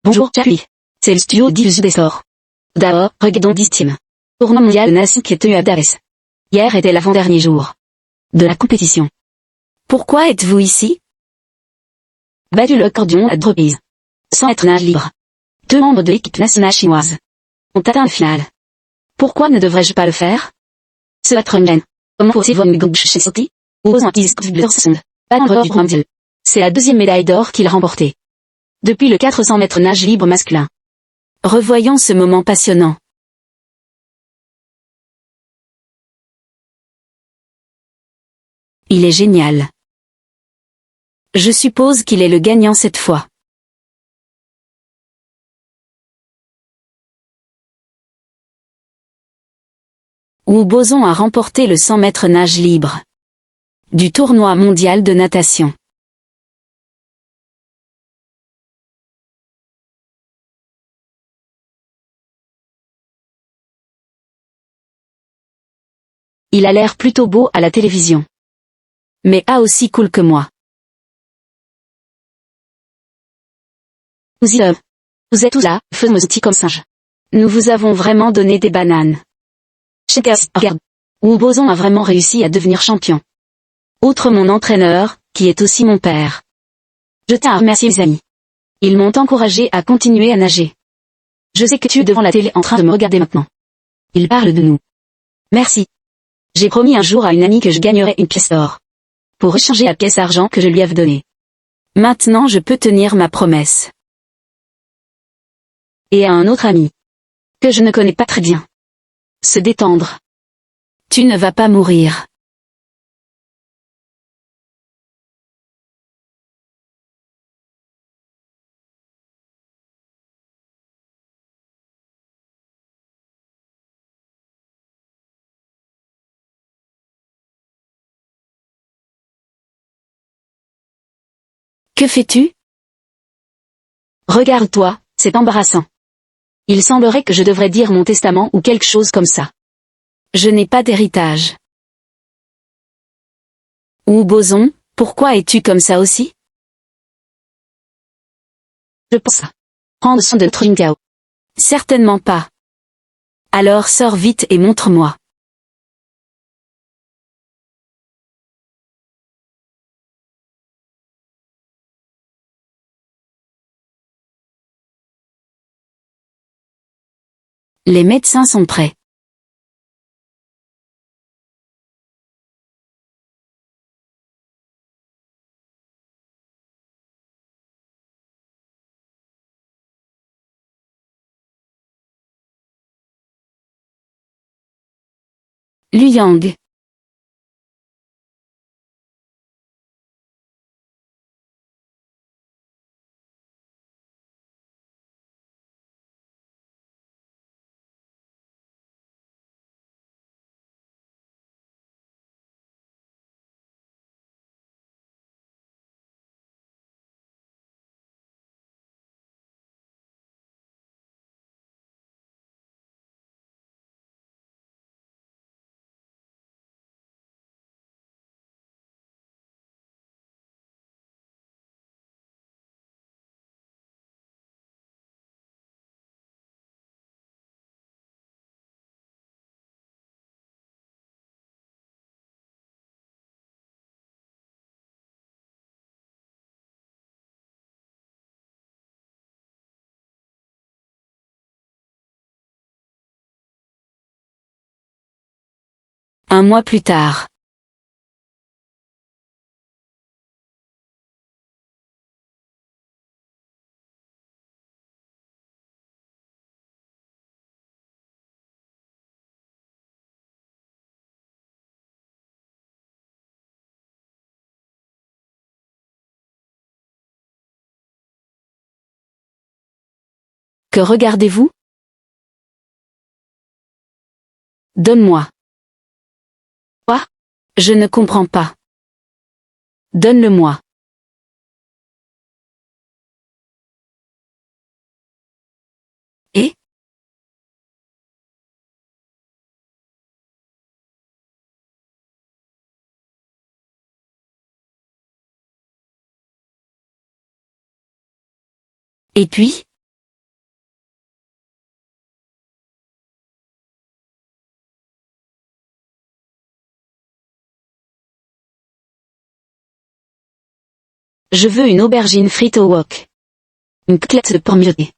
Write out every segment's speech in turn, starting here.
Bonjour Charlie. C'est le studio diffusion des sports. D'abord, regardons 10 teams. Tournoi mondial de nations qui est tenu à Dar es. Hier était l'avant-dernier jour de la compétition. Pourquoi êtes-vous ici? Battu le accordion à 2 reprises. Sans être nage libre. 2 membres de l'équipe nationale chinoise ont atteint le final. Pourquoi ne devrais-je pas le faire? Cela te gêne. Comment faut-il une gauche chez Sauti? Ou aux Antilles Scottsblursond. Pas l'endroit du mondial. C'est la 2e médaille d'or qu'il a remportée depuis le 400 mètres nage libre masculin. Revoyons ce moment passionnant. Il est génial. Je suppose qu'il est le gagnant cette fois. Wu Bozon a remporté le 100 mètres nage libre du tournoi mondial de natation. Il a l'air plutôt beau à la télévision. Mais pas aussi cool que moi. Vous êtes tous là, faisons-nous comme singe. Nous vous avons vraiment donné des bananes. Checkers, regarde. Wu Bozon a vraiment réussi à devenir champion. Outre mon entraîneur, qui est aussi mon père. Je tiens à remercier mes amis. Ils m'ont encouragé à continuer à nager. Je sais que tu es devant la télé en train de me regarder maintenant. Ils parlent de nous. Merci. J'ai promis un jour à une amie que je gagnerais une pièce d'or. Pour échanger la pièce d'argent que je lui avais donnée. Maintenant je peux tenir ma promesse. Et à un autre ami. Que je ne connais pas très bien. Se détendre. Tu ne vas pas mourir. Que fais-tu? Regarde-toi, c'est embarrassant. Il semblerait que je devrais dire mon testament ou quelque chose comme ça. Je n'ai pas d'héritage. Wu Bozon, pourquoi es-tu comme ça aussi? Je pense à prendre soin de notre Jinkao. Certainement pas. Alors sors vite et montre-moi. Les médecins sont prêts. Lu Yang. Un mois plus tard. Que regardez-vous? Donne-moi. Quoi? Je ne comprends pas. Donne-le-moi. Et? Et puis? Je veux une aubergine frite au wok. Une côtelette de porc mijoté.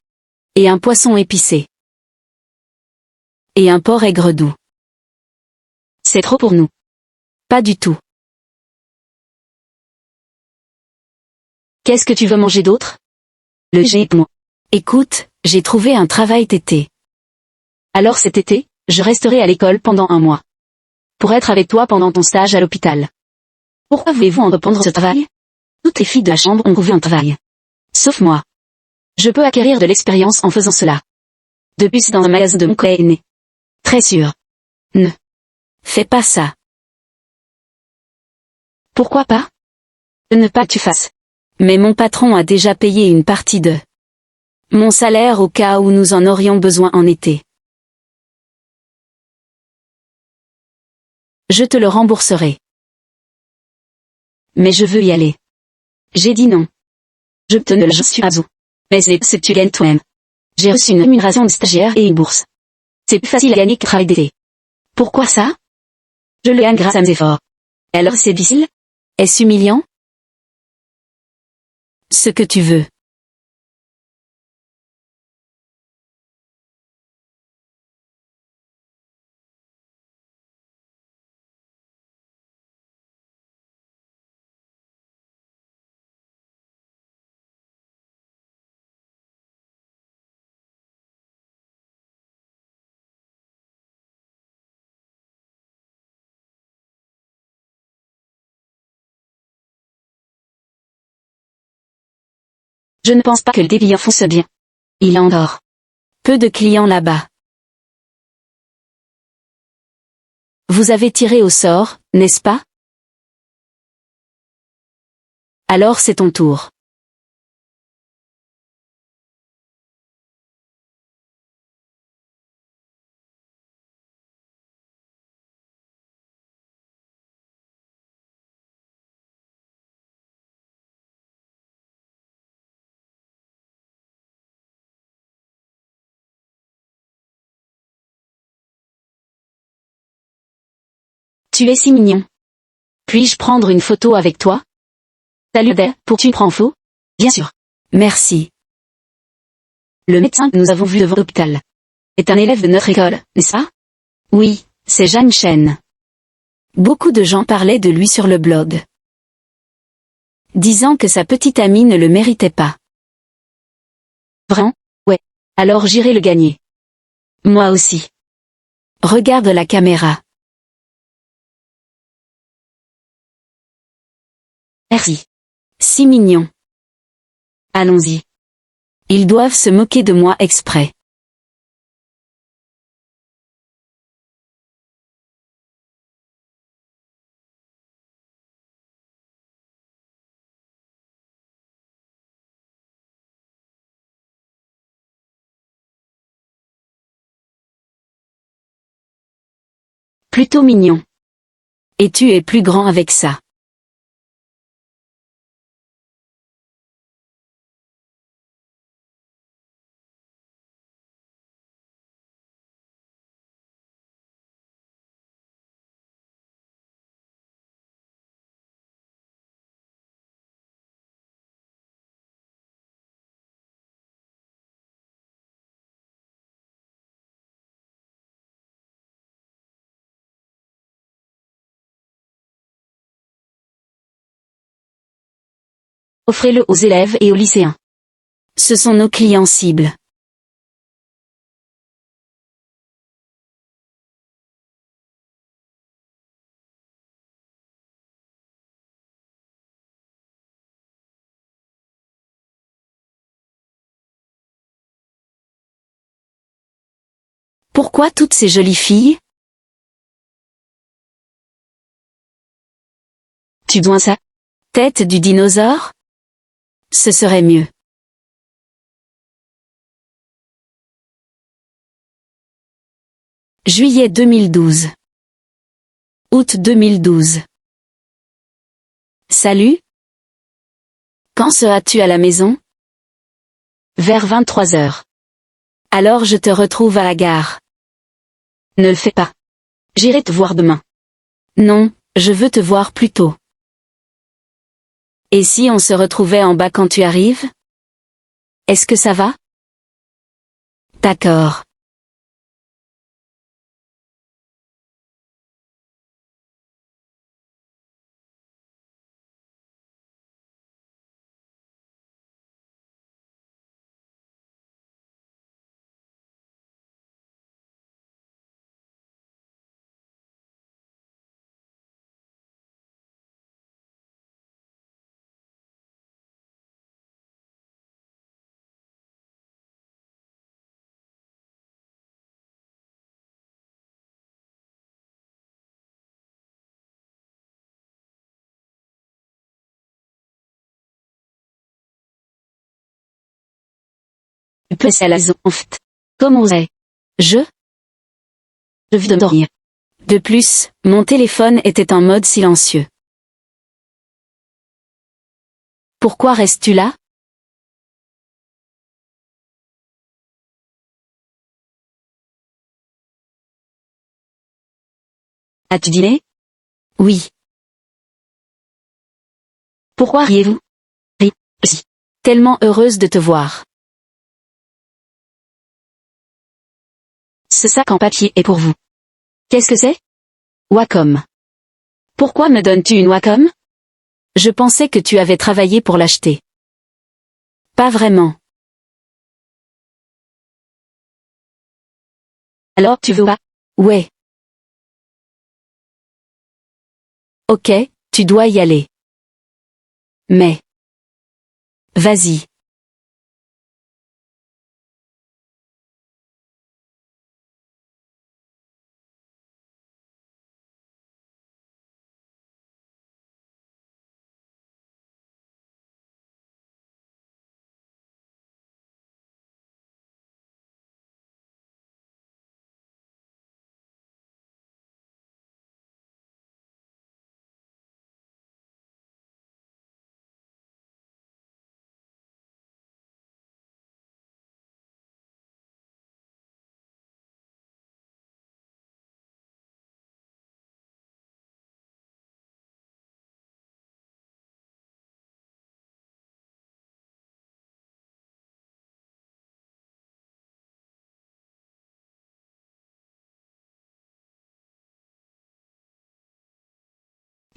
Et un poisson épicé. Et un porc aigre doux. C'est trop pour nous. Pas du tout. Qu'est-ce que tu veux manger d'autre? Le moi. Écoute, j'ai trouvé un travail d'été. Alors cet été, je resterai à l'école pendant 1 mois. Pour être avec toi pendant ton stage à l'hôpital. Pourquoi voulez-vous entreprendre ce travail? Toutes les filles de la chambre ont trouvé un travail. Sauf moi. Je peux acquérir de l'expérience en faisant cela. Depuis c'est dans un magasin de mon collègue aîné. Très sûr. Ne. Fais pas ça. Pourquoi pas? Ne pas que tu fasses. Mais mon patron a déjà payé une partie de mon salaire au cas où nous en aurions besoin en été. Je te le rembourserai. Mais je veux y aller. J'ai dit non. Je te ne le je suis pas. Mais c'est ce que tu gagnes toi-même. J'ai reçu une rémunération de stagiaire et une bourse. C'est plus facile à gagner que travail d'été. Pourquoi ça? Je le gagne grâce à mes efforts. Et alors c'est difficile? Est-ce humiliant? Ce que tu veux. Je ne pense pas que le déviant fonctionne bien. Il endort. Peu de clients là-bas. Vous avez tiré au sort, n'est-ce pas? Alors c'est ton tour. Tu es si mignon. Puis-je prendre une photo avec toi? Salut Dale, pour tu prends photo? Bien sûr. Merci. Le médecin que nous avons vu devant l'hôpital est un élève de notre école, n'est-ce pas? Oui, c'est Jeanne Chen. Beaucoup de gens parlaient de lui sur le blog, disant que sa petite amie ne le méritait pas. Vraiment? Ouais. Alors j'irai le gagner. Moi aussi. Regarde la caméra. Merci. Si mignon. Allons-y. Ils doivent se moquer de moi exprès. Plutôt mignon. Et tu es plus grand avec ça. Offrez-le aux élèves et aux lycéens. Ce sont nos clients cibles. Pourquoi toutes ces jolies filles? Tu dois ça? Tête du dinosaure? Ce serait mieux. Juillet 2012. Août 2012. Salut? Quand seras-tu à la maison? Vers 23 heures. Alors je te retrouve à la gare. Ne le fais pas. J'irai te voir demain. Non, je veux te voir plus tôt. Et si on se retrouvait en bas quand tu arrives? Est-ce que ça va? D'accord. Tu peux laisser à la zone en fait. Comment oser? Je viens de dormir. De plus, mon téléphone était en mode silencieux. Pourquoi restes-tu là? As-tu dîné? Oui. Pourquoi riez-vous? Si. Tellement heureuse de te voir. Ce sac en papier est pour vous. Qu'est-ce que c'est? Wacom. Pourquoi me donnes-tu une Wacom? Je pensais que tu avais travaillé pour l'acheter. Pas vraiment. Alors tu veux pas? Ouais. Ok, tu dois y aller. Mais. Vas-y.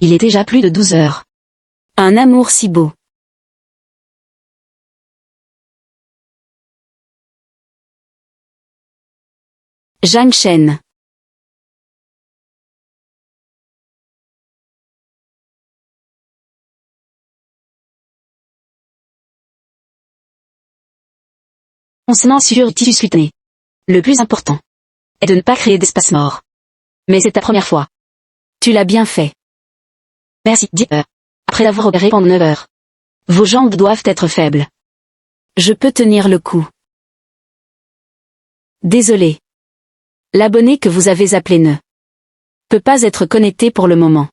Il est déjà plus de 12 heures. Un amour si beau. Zhang Shen. Concernant sur tissu cutané. Le plus important est de ne pas créer d'espace mort. Mais c'est ta première fois. Tu l'as bien fait. Merci, Dipper. Après avoir opéré pendant 9 heures. Vos jambes doivent être faibles. Je peux tenir le coup. Désolé. L'abonné que vous avez appelé ne peut pas être connecté pour le moment.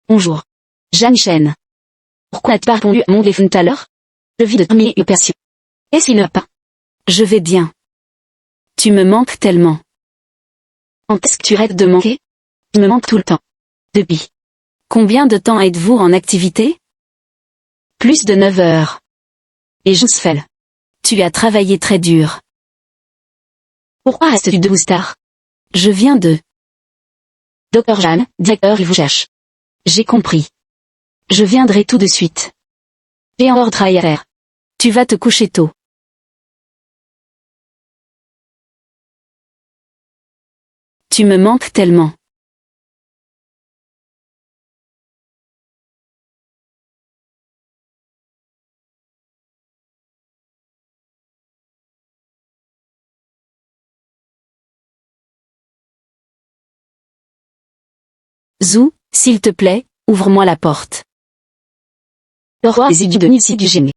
Bonjour. Zhang Shen. Pourquoi n'as-tu pas répondu à mon téléphone tout à l'heure? Je vis de terminer une opération. Qu'est-ce qui ne va pas? Je vais bien. Tu me manques tellement. Quand est-ce que tu arrêtes de manquer? Tu me manques tout le temps. Depuis. Combien de temps êtes-vous en activité? Plus de 9 heures. Et je fais. Tu as travaillé très dur. Pourquoi restes-tu debout, Star? Je viens de. Dr. Jeanne, directeur, il vous cherche. J'ai compris. Je viendrai tout de suite. J'ai encore travail à faire. Tu vas te coucher tôt. Tu me manques tellement. Zou, s'il te plaît, ouvre-moi la porte. Le roi résidu de Nissi du génie.